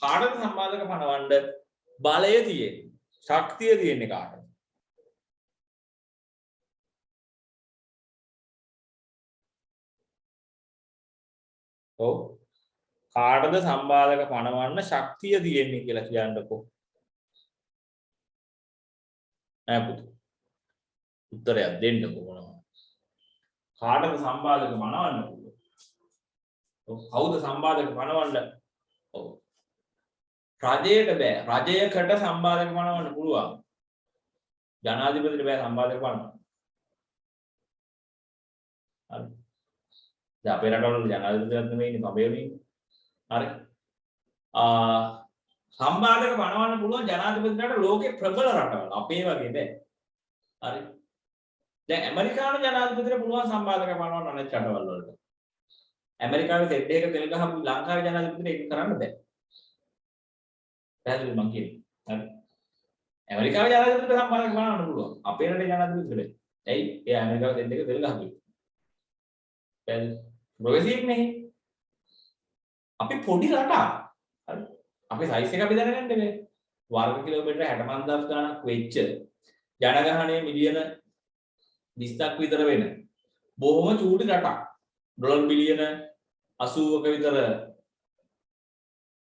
කාටද සම්පාදක පනවන්න බලය තියෙන්නේ? ශක්තිය තියෙන්නේ කාටද? ඔව්. කාටද සම්පාදක පනවන්න ශක්තිය තියෙන්නේ කියලා කියන්නකෝ. නෑ පුතු. උත්තරයක් දෙන්නකෝ මොනවා. කාටද සම්පාදක පනවන්න පුළුවන්? ඔව්. කවුද සම්පාදක පනවන්න? ඔව්. රජයට බෑ. රජයකට සම්පාදක පනවන්න පුළුවන්. ජනාධිපතිට බෑ සම්පාදක පනවන්න. හරි. දැන් අපේ රටවල ජනාධිපතිවත් නෙමෙයි ඉන්නේ පබේනේ. හරි. සම්පාදක පනවන්න පුළුවන් ජනාධිපතිට ලෝකේ ප්‍රබල රටවල. අපේ වගේ බෑ. හරි. දැන් ඇමරිකානු ජනාධිපතිට පුළුවන් සම්පාදක පනවන්න අනෙක් රටවල් වලට. ඇමරිකාවේ සෙට් එක තෙල් ගහපු ලංකාවේ ජනාධිපතිට ඒක කරන්න බෑ. පැහැදිලිද මං කියන්නේ? හරි. ඇමරිකාවේ ජනාධිපතිට සම්පාදක පනවන්න පුළුවන්. අපේ රටේ ජනාධිපතිට බෑ. ඇයි? ඒ ඇමරිකාවේ සෙට් එක තෙල් ගහපු. පැහැදිලිද? ප්‍රොග්‍රෙසිව් නේ. අපි පොඩි රටක්. හරි. අපේ සයිස් එක අපි දැනගන්න බෑ. වර්ග කිලෝමීටර 65000 ගණක් වෙච්ච ජනගහනය මිලියන 20ක් විතර වෙන බොහොම චූටි රටක්. ඩොලර් බිලියන 80ක විතර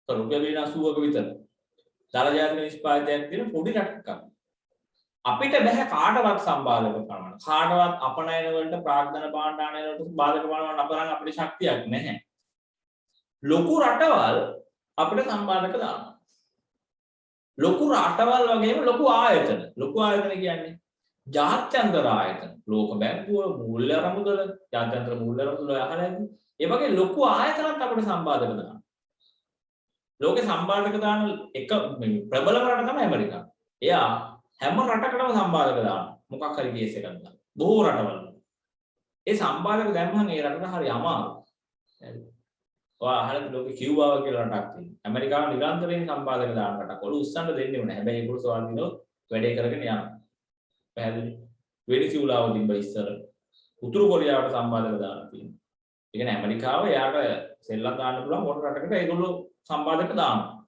රුපියල් බිලියන 80ක විතර දරජාත්මක නිෂ්පාදනයක් තියෙන පොඩි රටක් අපිට බෑ කාටවත් සම්බාධක කරන්න. කාටවත් අපනයන වලට ප්‍රාග්ධන භාණ්ඩ වලට බාධක කරන්න අපරන් අපිට ශක්තියක් නැහැ. ලොකු රටවල් අපිට සම්බාධක දානවා. ලොකු රටවල් වගේම ලොකු ආයතන. ලොකු ආයතන කියන්නේ ජාත්‍යන්තර ආයතන. ලෝක බැංකුව, මූල්‍ය අරමුදල, ජාත්‍යන්තර මූල්‍ය අරමුදල අහලා නැද්ද? ඒ වගේ ලොකු ආයතනක් අපිට සම්බාධක දානවා. ලෝකේ සම්බාධක දාන එක ප්‍රබලම රට තමයි ඇමරිකාව. එයා හැම රටකටම සම්බාධක දානවා. මොකක් හරි කේස් එකක් දානවා. බොහෝ රටවල. ඒ සම්බාධක දැම්මම ඒ රටට හරි අමාරුයි. ඔයා අහලා ලෝකේ කියුබාව කියලා රටක් තියෙනවා. ඇමරිකාව නිරන්තරයෙන් සම්බාධක දාන රටක්. ඔලු උස්සන්න දෙන්නේ නැහැ. හැබැයි ඒගොල්ලෝ සවාල් දිනෝ වැඩේ කරගෙන යනවා. පැහැදිලි. වෙනිසුලාව තිබ්බ ඉස්සර. උතුරු කොරියාවට සම්බාධක දාලා තියෙනවා. ඒ කියන්නේ ඇමරිකාව එයාට සෙල්ලම් දාන්න පුළුවන් මොන රටකට ඒගොල්ලෝ සම්බාධක දානවා.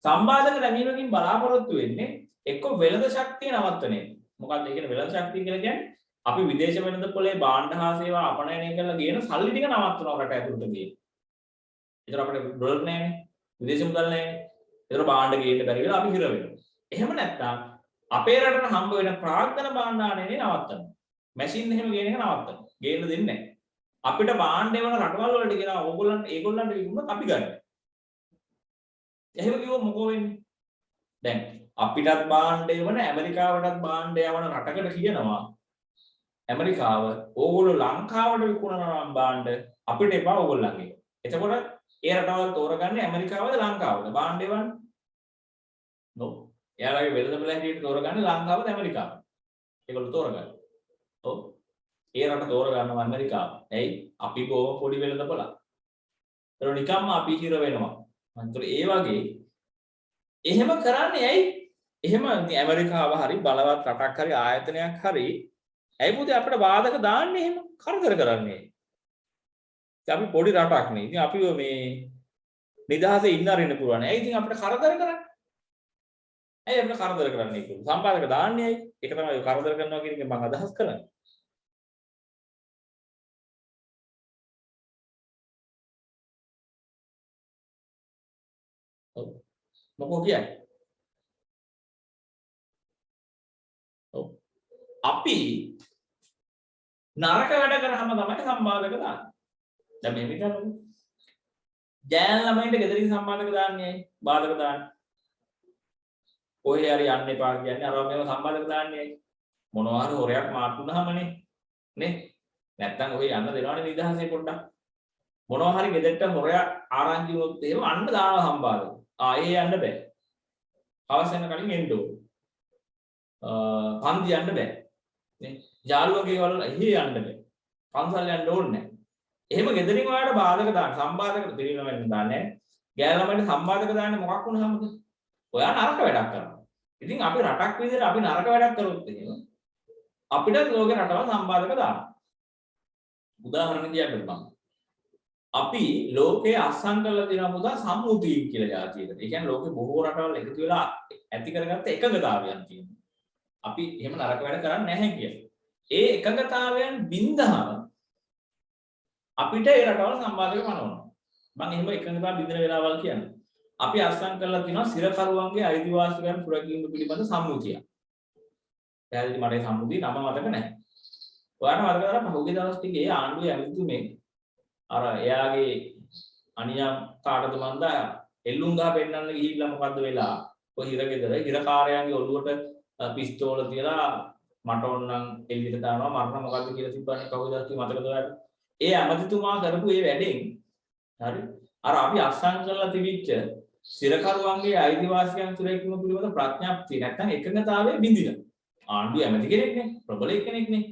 සම්බාධක දැමීමකින් බලාපොරොත්තු වෙන්නේ එක්ක වෙළඳ ශක්තිය නවත්තන එක. මොකක්ද ඒ කියන්නේ වෙළඳ ශක්තිය කියලා කියන්නේ අපි විදේශ වෙළඳ පොලේ භාණ්ඩ හා සේවා අපනයනය කරලා ගේන සල්ලි ටික නවත්තනවා රට ඇතුළත ගේන. ඒතර අපිට ඩොලර් නැහැනේ. විදේශ මුදල් නැහැනේ. ඒතර භාණ්ඩ ගේන්න බැරි වෙලා අපි හිර වෙනවා. එහෙම නැත්නම් අපේ රටට හම්බ වෙන ප්‍රාග්ධන භාණ්ඩ ආනයනේ නවත්තනවා. මැෂින් එහෙම ගේන එක නවත්තනවා. ගේන්න දෙන්නේ නැහැ. අපිට භාණ්ඩ එවන රටවල් වලට කියනවා ඒගොල්ලන්ට විකුණුනොත් අපි ගන්න. එහෙම කිව්වොත් මොකෝ වෙන්නේ? දැන් අපිටත් භාණ්ඩ එවන ඇමරිකාවටත් භාණ්ඩ යවන රටකට කියනවා ඇමරිකාව ඕගොල්ලෝ ලංකාවට විකුණනවා නම් භාණ්ඩ අපිට එපා ඕගොල්ලන්ගේ. එතකොට ඒ රටවල් තෝරගන්නේ ඇමරිකාවද ලංකාවද භාණ්ඩ එවන්නේ? නෝ. එයාලගේ වෙළඳපොළ හැටියට තෝරගන්නේ ලංකාවද ඇමරිකාවද? ඒගොල්ලෝ තෝරගන්න. ඔව්. ඒ රට තෝරගන්නවා ඇමරිකාව. ඇයි? අපි බොහොම පොඩි වෙළඳපොළක්. ඒක නිකම්ම අපි හිර වෙනවා. අන්තර ඒ වගේ එහෙම කරන්නේ ඇයි? එහෙම ඇමරිකාව හරි බලවත් රටක් හරි ආයතනයක් හරි ඇයි පුතේ අපිට බාධක දාන්නේ එහෙම කරදර කරන්නේ? ඉතින් අපි පොඩි රටක් නේ. ඉතින් අපිව මේ නිදහසේ ඉන්න අරින්න පුළුවන්. ඇයි ඉතින් අපිට කරදර කරන්නේ? ඇයි අපිට කරදර කරන්නේ කියලා? සම්පාදක දාන්නේ ඇයි? ඒක තමයි කරදර කරනවා කියන එක මම අදහස් කරන්නේ. ඔව්. මොකෝ කියන්නේ? ඔව්. අපි නරක වැඩ කරාම තමයි සම්පාදක දාන්නේ. දැන් මේ විදිහට ජෑන් ළමයින්ට ගෙදරින් සම්පාදක දාන්නේ ඇයි? බාධක දාන්නේ. කොහේ හරි යන්න එපා කියන්නේ අර මේව සම්පාදක දාන්නේ ඇයි? මොනවා හරි හොරයක් මාට්ටුනහමනේ. නේ? නැත්තම් ඔය යන්න දෙනවනේ නිදහසේ පොඩ්ඩක්. මොනවා හරි ගෙදරට හොරයක් ආරංචි වුණොත් එහෙම අන්න දානවා සම්පාදක. ඒ යන්න බෑ. හවස යන කලින් එන්න ඕන. පන්ති යන්න බෑ. නේ? යාළුවගේ වල එහි යන්න බෑ. පන්සල් යන්න ඕනේ නැහැ. එහෙම ගෙදරින් ඔයාලට බාධක දාන්න සම්බාධක දෙරිනව වෙන්න දාන්නේ. ගෑන ළමයින්ට සම්බාධක දාන්නේ මොකක් වුණාමද? ඔයා නරක වැඩක් කරනවා. ඉතින් අපි රටක් විදිහට අපි නරක වැඩක් කරොත් එහෙම අපිට ලෝකේ රටවල් සම්බාධක දානවා. උදාහරණ කියන්න බං. අපි ලෝකයේ අස්සම් කරලා තියෙන මුදා සම්මුතිය කියලා જાතියකට. ඒ කියන්නේ ලෝකේ බොහෝ රටවල් එකතු වෙලා ඇති කරගත්ත එකඟතාවයන් තියෙනවා. අපි එහෙම නරක වැඩ කරන්නේ නැහැ කියලා. ඒ එකඟතාවයන් බින්දහම අපිට ඒ රටවල් සම්බාධක පනවනවා. මම එහෙම එකඟතාව බින්දන වෙලාවල් කියන්නේ. අපි අස්සම් කරලා තියෙනවා සිරකරුවන්ගේ අයිතිවාසිකම් සුරැකීම පිළිබඳ සම්මුතිය. පැහැදිලි මට ඒ සම්මුතිය නම මතක නැහැ. ඔයාලට මතක කරලා පහුගිය දවස් ටිකේ ආණ්ඩුවේ ඇමතිතුමේ අර එයාගේ අනියම් කාටද මන්ද එල්ලුම් ගහ පෙන්නන්න ගිහිල්ලා මොකද්ද වෙලා ඔය හිරගෙදර හිරකාරයන්ගේ ඔළුවට පිස්තෝල තියලා මට ඕනනම් එල්ලියට දානවා මරණ මොකද්ද කියලා තිබ්බනේ කවුද මතකද ඔයාලට? ඒ ඇමතිතුමා කරපු ඒ වැඩෙන් හරි අර අපි අස්සම් කරලා තිබිච්ච සිරකරුවන්ගේ අයිතිවාසිකම් සුරැකීම පිළිබඳ ප්‍රඥාප්තිය නැත්නම් එකඟතාවය බිඳිලා. ආණ්ඩුව ඇමති කෙනෙක්නේ ප්‍රබල කෙනෙක්නේ.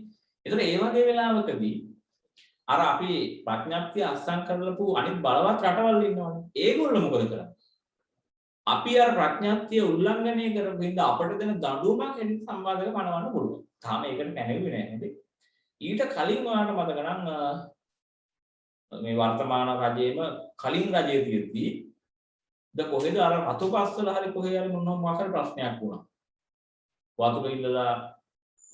ඒතර ඒ වගේ වෙලාවකදී අර අපි ප්‍රඥාප්තිය අස්සම් කරලපු අනිත් බලවත් රටවල් ඉන්නවනේ. ඒගොල්ලෝ මොකද කරන්නේ? අපි අර ප්‍රඥාප්තිය උල්ලංඝනය කරපු හින්දා අපිට දෙන දඬුවමක් හැටියට සම්බාධක පනවන්න පුළුවන්. තාම ඒකට පැනෙන්නේ නැහැ නේද? ඊට කලින් ඔයාලට මතක නම් මේ වර්තමාන රජයේම කලින් රජයේ තියෙද්දී කොහෙද අර රතුපස්වල හරි කොහේ හරි මොනවා හරි ප්‍රශ්නයක් වුණා. වතුර ඉල්ලලා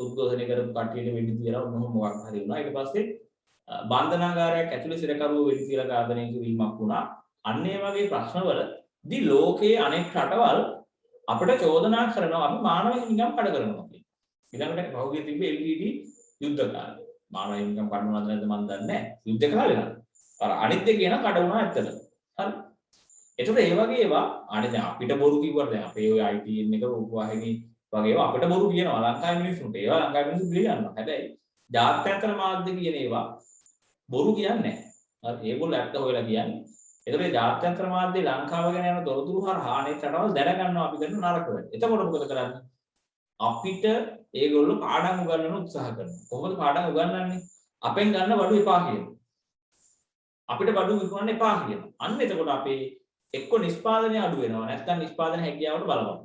උද්ඝෝෂණය කරපු කට්ටියට වෙඩි තියලා මොකක් හරි වුණා. ඊට පස්සේ බන්ධනාගාරයක් ඇතුලේ සිරකරුවෝ වෙඩි තියලා ඝාතනය කිරීමක් වුණා. අන්න ඒ වගේ ප්‍රශ්නවලදී ලෝකයේ අනෙක් රටවල් අපිට චෝදනා කරනවා අපි මානව හිමිකම් කඩ කරනවා කියලා. ඊළඟට පහුගිය තිබ්බේ LED යුද්ධ කාලේ. මානව හිමිකම් කඩනවද නැද්ද මන් දන්නේ නැහැ. යුද්ධ කාලේ නේද? අර අනිත් දෙක කියන කඩ වුණා ඇත්තට. හරි. එතකොට ඒ වගේ ඒවා අනේ දැන් අපිට බොරු කිව්වට දැන් අපේ ඔය ITN එක රූපවාහිනී වගේ ඒවා අපිට බොරු කියනවා ලංකාවේ මිනිස්සුන්ට. ඒවා ලංකාවේ මිනිස්සු පිළිගන්නවා. හැබැයි ජාත්‍යන්තර මාධ්‍ය කියන ඒවා බොරු කියන්නේ නැහැ. හරි ඒගොල්ලෝ ඇත්ත හොයලා කියන්නේ. ඒතකොට ජාත්‍යන්තර මාධ්‍ය ලංකාව ගැන යන තොරතුරු හරහා අනෙක් රටවල් දැනගන්නවා අපි කරන නරක වැඩ. එතකොට මොකද කරන්නේ? අපිට ඒගොල්ලෝ පාඩම් උගන්වන්න උත්සාහ කරනවා. කොහොමද පාඩම් උගන්වන්නේ? අපෙන් ගන්න බඩු එපා කියනවා. අපිට බඩු විකුණන්න එපා කියනවා. අන්න එතකොට අපේ එක්ක නිෂ්පාදනය අඩු වෙනවා නැත්නම් නිෂ්පාදන හැකියාවට බලවත්.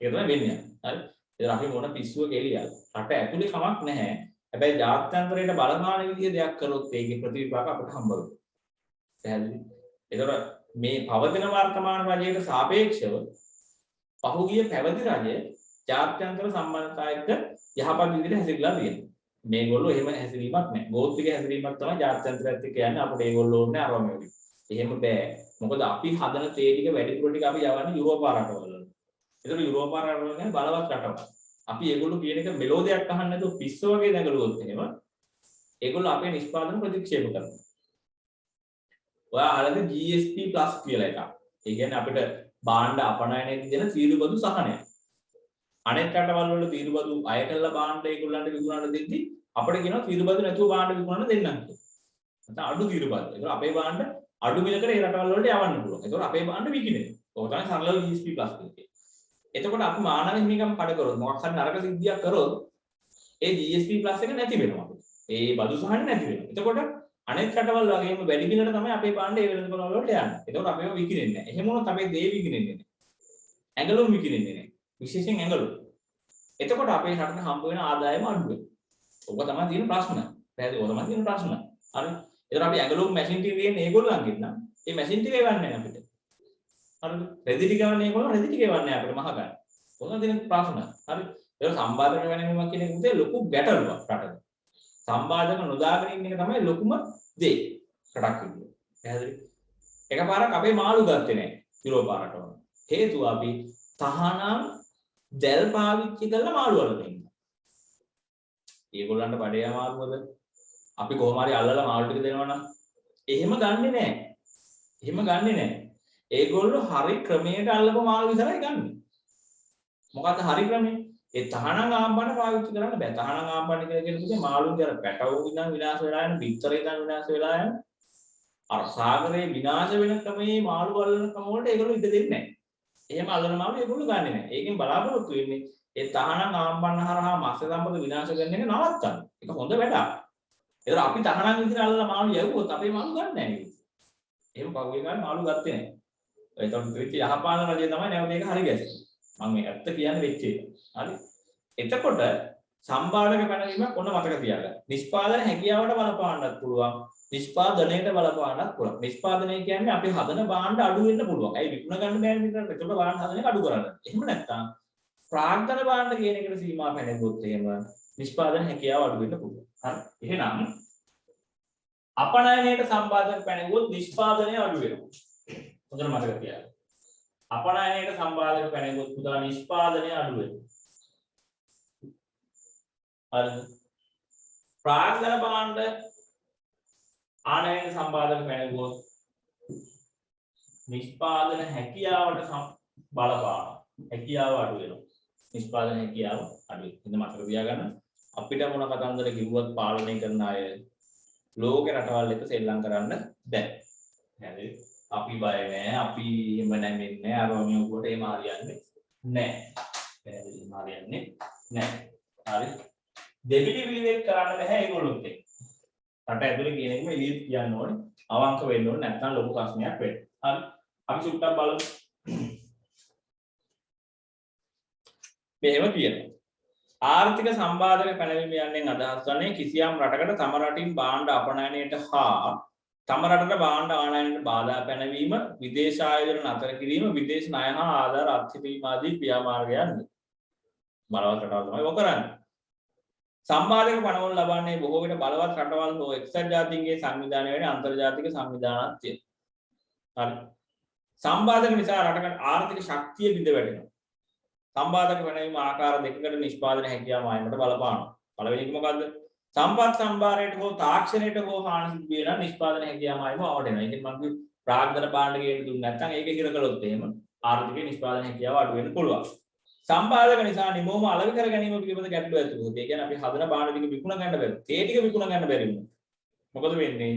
ඒක තමයි වෙන්නේ. හරි. ඒතර අපි මොන පිස්සුවක එළියද? රට ඇතුලේ කමක් නැහැ. හැබැයි ජාත්‍යන්තරයට බලපාන විදිහේ දෙයක් කරොත් ඒකේ ප්‍රතිවිපාක අපිට හම්බ වෙනවා. පැහැදිලි? ඒතර මේ පවතින වර්තමාන රජයට සාපේක්ෂව පහුගිය පැවති රජය ජාත්‍යන්තර සම්බන්ධතා එක්ක යහපත් විදිහට හැසිරලා තියෙනවා. මේගොල්ලෝ එහෙම හැසිරීමක් නැහැ. ගෝත්‍රික හැසිරීමක් තමයි ජාත්‍යන්තරයත් එක්ක යන්නේ අපිට ඒගොල්ලෝ ඕනේ අරම වගේ. එහෙම බෑ. මොකද අපි හදන තේ ටික වැඩිපුර ටික අපි යවන්නේ යුරෝපා රටවල. ඒතර යුරෝපා රටවල කියන්නේ බලවත් රටවල්. අපි ඒගොල්ලෝ කියන එක මෙලෝඩියක් අහන්න නැතුව පිස්සෝ වගේ දැඟලුවොත් එහෙම ඒගොල්ලෝ අපේ නිෂ්පාදන ප්‍රතික්ෂේප කරනවා. ඔයා අහලාද GSP+ කියලා එකක්. ඒ කියන්නේ අපිට භාණ්ඩ අපනයනයේදී දෙන තීරුබදු සහනය. අනෙක් රටවල් වල තීරුබදු අය කළා භාණ්ඩ ඒගොල්ලන්ට විකුණන්න දෙද්දි අපිට කියනවා තීරුබදු නැතුව භාණ්ඩ විකුණන්න දෙන්නම් කියලා. නැත්නම් අඩු තීරුබදු. ඒක අපේ භාණ්ඩ අඩු මිලකට ඒ රටවල් වලට යවන්න පුළුවන්. ඒක අපේ භාණ්ඩ විකිනෙනවා. ඕක තමයි සරලව GSP+ කියන්නේ. එතකොට අපි මානව හිමිකම් කඩ කරොත් මොකක් හරි නරක සිද්ධියක් කරොත් ඒ GSP+ එක නැති වෙනවා. ඒ බදු සහන නැති වෙනවා. එතකොට අනෙක් රටවල් වගේම වැඩි මිලට තමයි අපේ භාණ්ඩ ඒ වෙළඳපොළ වලට යන්නේ. එතකොට අපේව විකිනෙන්නේ නැහැ. එහෙම වුණොත් අපේ දේ විකිනෙන්නේ නැහැ. ඇඟලුම් විකිනෙන්නේ නැහැ. විශේෂයෙන් ඇඟලුම්. එතකොට අපේ රටට හම්බ වෙන ආදායම අඩු වෙනවා. ඔබ තමයි තියෙන ප්‍රශ්න. පැහැදිලිව ඔබ තමයි තියෙන ප්‍රශ්න. හරි. එතකොට අපි ඇඟලුම් මැෂින් ටික තියෙන්නේ ඒගොල්ලන්ගෙන් නම් ඒ මැෂින් ටික එවන්නේ නැහැ අපිට. හරිද? රෙදි ටික ගන්න ඒගොල්ලෝ රෙදි ටික එවන්නේ අපිට මහ ගන්න. ඔන්න තියෙන ප්‍රශ්න. හරි. ඒක සම්බාධක වෙනවීමක් කියන එක උදේ ලොකු ගැටලුවක් රටක. සම්බාධක නොදාගෙන ඉන්න එක තමයි ලොකුම දේ රටක් විදියට. පැහැදිලි? එකපාරක් අපේ මාළු ගත්තේ නැහැ යුරෝපා රටවල. හේතුව අපි තහනම් දැල් පාවිච්චි කරලා මාළු වලට ඉන්නවා. ඒගොල්ලන්ට බඩේ අමාරුවද? අපි කොහොම හරි අල්ලලා මාළු ටික දෙනවනම් එහෙම ගන්නෙ නැහැ. එහෙම ගන්නෙ නැහැ. ඒගොල්ලෝ හරි ක්‍රමයට අල්ලපු මාළු විතරයි ගන්නෙ. මොකක්ද හරි ක්‍රමය? ඒ තහනම් ආම්බන පාවිච්චි කරන්න බෑ. තහනම් ආම්බන කියලා කියන්නේ මාළුන්ගේ අර පැටවු ඉඳන් විනාශ වෙලා යන, පිටතර ඉඳන් විනාශ වෙලා යන අර සාගරේ විනාශ වෙන ක්‍රමයේ මාළු අල්ලන ක්‍රම වලට ඒගොල්ලෝ ඉඩ දෙන්නේ නැහැ. එහෙම අල්ලන මාළු ඒගොල්ලෝ ගන්නෙ නැහැ. ඒකෙන් බලාපොරොත්තු වෙන්නේ ඒ තහනම් ආම්බන හරහා මත්ස්‍ය සම්පත විනාශ කරන එක නවත්තන්න. ඒක හොඳ වැඩක්. ඒතර අපි තහනම් විදිහට අල්ලලා මාළු යවුවොත් අපේ මාළු ගන්න නැහැ නේද? එහෙම පහුවේ ගන්න මාළු ගත්තේ නැහැ. ඒතකොට ත්‍රිත්‍ය යහපාලන රජය තමයි නැවත ඒක හරි ගැස්සේ. මම මේ ඇත්ත කියන්නේ වෙච්ච එක. හරි. එතකොට සම්බාධක පැනවීමක් ඔන්න මතක තියාගන්න. නිෂ්පාදන හැකියාවට බලපාන්නත් පුළුවන්. නිෂ්පාදනයට බලපාන්නත් පුළුවන්. නිෂ්පාදනය කියන්නේ අපි හදන භාණ්ඩ අඩු වෙන්න පුළුවන්. ඇයි විකුණ ගන්න බෑනේ විතරක්. ඒකට භාණ්ඩ හදන එක අඩු කරන්න. එහෙම නැත්නම් ප්‍රාග්ධන භාණ්ඩ කියන එකට සීමා පැනගොත් එහෙම නිෂ්පාදන හැකියාව අඩු වෙන්න පුළුවන්. හරි. එහෙනම් අපනයනයට සම්බාධක පැනගොත් නිෂ්පාදනය අඩු වෙනවා. හොඳට මතක තියාගන්න. අපනයනයට සම්බාධක පැනගොත් පුතා නිෂ්පාදනය අඩු වෙනවා. හරිද? ප්‍රාග්ධන භාණ්ඩ ආනයන සම්බාධක පැනගොත් නිෂ්පාදන හැකියාවට බලපාන හැකියාව අඩු වෙනවා. නිෂ්පාදන හැකියාව අඩු වෙනවා. ඉතින් මතක තියාගන්න අපිට මොන කතන්දර කිව්වත් පාලනය කරන අය ලෝකේ රටවල් එක්ක සෙල්ලම් කරන්න බෑ. හරිද? අපි බය නෑ. අපි එහෙම නැමෙන්නේ නෑ. අරම මෙවට එහෙම හරියන්නේ නෑ. පැහැදිලිවම හරියන්නේ නෑ. හරි? දෙවිලි පිළිවෙත් කරන්න බෑ ඒගොල්ලොත් එක්ක. රට ඇතුලේ කියන එකම එළියට කියන්න ඕනේ. අවංක වෙන්න ඕනේ. නැත්නම් ලොකු ප්‍රශ්නයක් වෙනවා. හරි? අපි සුට්ටක් බලමු. මෙහෙම කියනවා. ආර්ථික සම්බාධක පැනවීම යන්නේ අදහස් වන්නේ කිසියම් රටකට තම රටින් භාණ්ඩ අපනයනයට හා තම රටට භාණ්ඩ ආනයනයට බාධා පැනවීම, විදේශ ආයතන නතර කිරීම, විදේශ ණය හා ආධාර අත්හිටුවීම ආදී ක්‍රියාමාර්ගයන්ද බලවත් රටවල් තමයි ඔය කරන්නේ. සම්බාධක පනවනු ලබන්නේ බොහෝ විට බලවත් රටවල් හෝ එක්සත් ජාතීන්ගේ සංවිධානය වැනි අන්තර්ජාතික සංවිධානات තියෙනවා. හරි. සම්බාධක නිසා රටකට ආර්ථික ශක්තිය බිඳ වැටෙනවා. සම්බාධක පැනවීම ආකාර දෙකකට නිෂ්පාදන හැකියාව මායමට බලපානවා. පළවෙනි එක මොකද්ද? සම්පත් සම්භාරයට හෝ තාක්ෂණයට හෝ හානි සිදු වෙන නිෂ්පාදන හැකියාව මායම අවඩ වෙනවා. ඒකෙන් මම කිව්ව ප්‍රාග්ධන භාණ්ඩ ගේන්න දුන්නේ නැත්නම් ඒක හිර කළොත් එහෙම ආර්ථිකයේ නිෂ්පාදන හැකියාව අඩු වෙන්න පුළුවන්. සම්බාධක නිසා නිමෝම අලෙවි කර ගැනීම පිළිබඳ ගැටලු ඇති වුණොත් ඒ කියන්නේ අපි හදන භාණ්ඩ ටික විකුණ ගන්න බැරි. තේ ටික විකුණ ගන්න බැරි වුණොත් මොකද වෙන්නේ?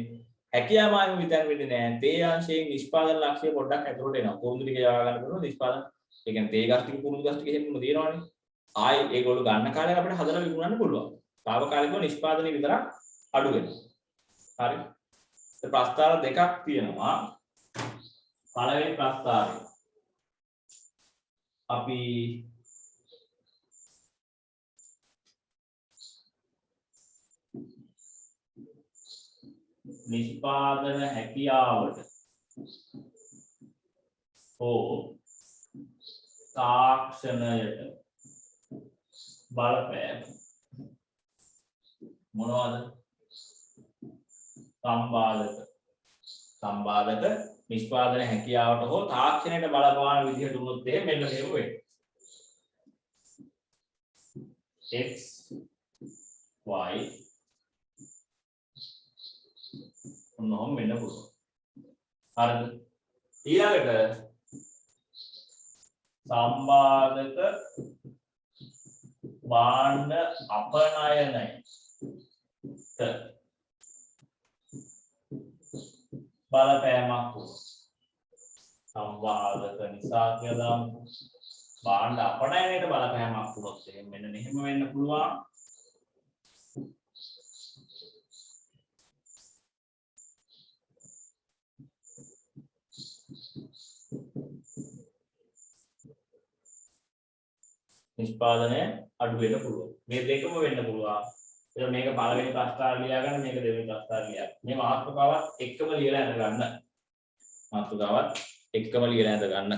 හැකියාව මායම විතර වෙන්නේ නැහැ. තේ අංශයෙන් නිෂ්පාදන ලක්ෂ්‍ය පොඩ්ඩක් ඇතුළට එනවා. කොහොමද ටික යවා ගන්න පුළුවන් නිෂ්පාදන. ඒ කියන්නේ තේ ගස් ටික කුණු ගස් ටික හැමෝම තියෙනවනේ. ආයි ඒගොල්ලෝ ගන්න කාලේ අපිට හදලා විකුණන්න පුළුවන්. తాවකාලිකව නිෂ්පාදනය විතරක් අඩු වෙනවා. හරි. ඒ ප්‍රස්තාව දෙකක් තියෙනවා. පළවෙනි ප්‍රස්තාවය අපි නිෂ්පාදන හැකියාවට හෝ තාක්ෂණයට බලපෑම මොනවද? සම්බාධක නිෂ්පාදන හැකියාවට හෝ තාක්ෂණයට බලපාන විදිහට උනොත් එහෙම මෙන්න මේක වෙන්නේ. X Y ඔන්නෝම වෙන්න පුළුවන්. හරිද? ඊළඟට සම්බාධක භාණ්ඩ අපනයනය බලපෑමක් වුණා. සම්බාධක නිසා කියලා භාණ්ඩ අපනයනයට බලපෑමක් වුණොත් එහෙනම් මෙන්න මෙහෙම වෙන්න පුළුවන්. නිෂ්පාදනය අඩු වෙන්න පුළුවන්. මේ දෙකම වෙන්න පුළුවන්. ඒක මේක පළවෙනි ප්‍රස්තාව ලියා ගන්න, මේක දෙවෙනි ප්‍රස්තාව ලියා ගන්න. මේ මාතෘකාවත් එක්කම ලියලා අඳ ගන්න. මාතෘකාවත් එක්කම ලියලා අඳ ගන්න.